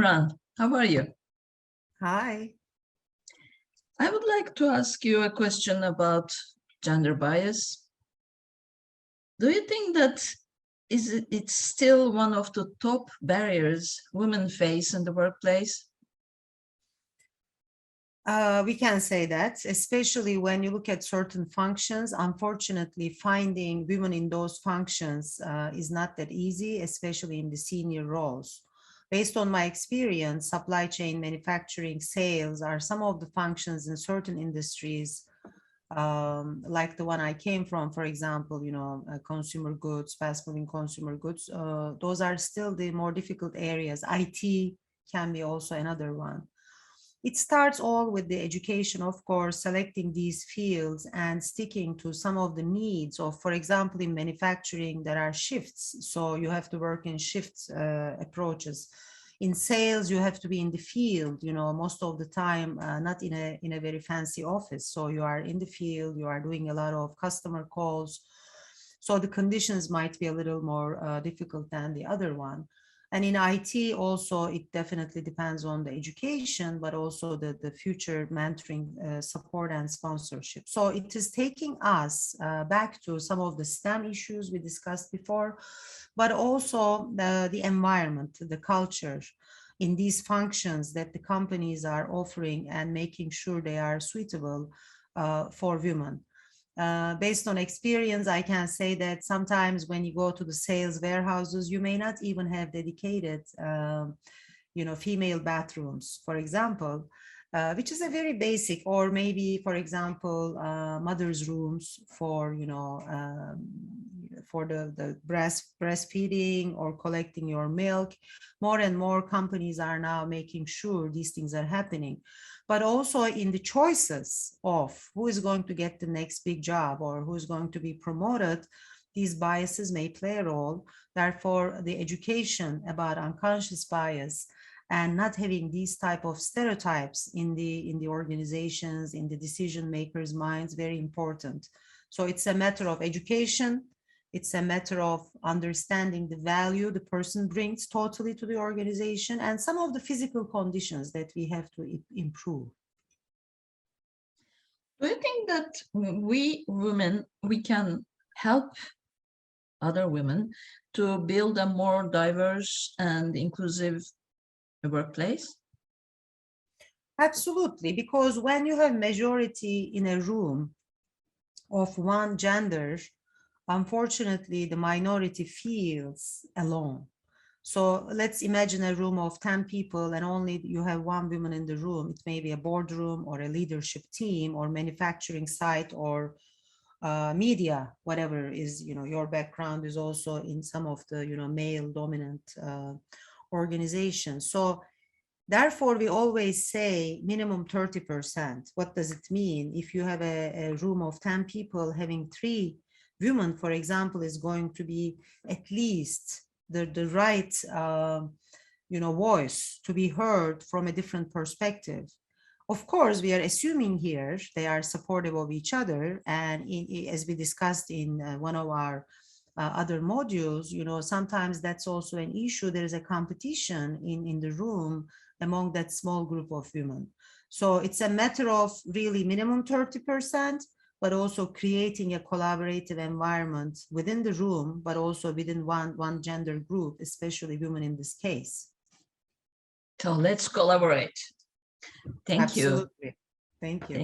Imran, how are you? Hi. I would like to ask you a question about gender bias. Do you think that it's still one of the top barriers women face in the workplace? We can say that, especially when you look at certain functions. Unfortunately, finding women in those functions is not that easy, especially in the senior roles. Based on my experience, supply chain, manufacturing, sales are some of the functions in certain industries, like the one I came from, for example, consumer goods, fast-moving consumer goods. Those are still the more difficult areas. IT can be also another one. It starts all with the education, of course, selecting these fields and sticking to some of the needs of, for example, in manufacturing, there are shifts. So you have to work in shifts approaches. In sales, you have to be in the field, most of the time, not in a very fancy office. So you are in the field, you are doing a lot of customer calls. So the conditions might be a little more difficult than the other one. And in IT also, it definitely depends on the education, but also the future mentoring support and sponsorship. So it is taking us back to some of the STEM issues we discussed before, but also the environment, the culture in these functions that the companies are offering and making sure they are suitable for women. Based on experience, I can say that sometimes when you go to the sales warehouses, you may not even have dedicated, female bathrooms, for example, which is a very basic, or maybe, for example, mother's rooms for, for the breastfeeding or collecting your milk. More and more companies are now making sure these things are happening. But also in the choices of who is going to get the next big job or who is going to be promoted, these biases may play a role. Therefore, the education about unconscious bias and not having these type of stereotypes in the organizations, in the decision makers' minds, very important. So it's a matter of education. It's a matter of understanding the value the person brings totally to the organization and some of the physical conditions that we have to improve. Do you think that we women, we can help other women to build a more diverse and inclusive workplace? Absolutely, because when you have majority in a room of one gender, unfortunately, the minority feels alone. So let's imagine a room of 10 people and only you have one woman in the room. It may be a boardroom or a leadership team or manufacturing site or media, whatever is, your background is also in some of the, male dominant organizations. So therefore, we always say minimum 30%. What does it mean? If you have a room of 10 people, having 3 women, for example, is going to be at least the right voice to be heard from a different perspective. Of course, we are assuming here they are supportive of each other, and as we discussed in one of our other modules, sometimes that's also an issue. There is a competition in the room among that small group of women. So it's a matter of really minimum 30%, but also creating a collaborative environment within the room, but also within one gender group, especially women in this case. So let's collaborate. Thank you. Absolutely. Thank you.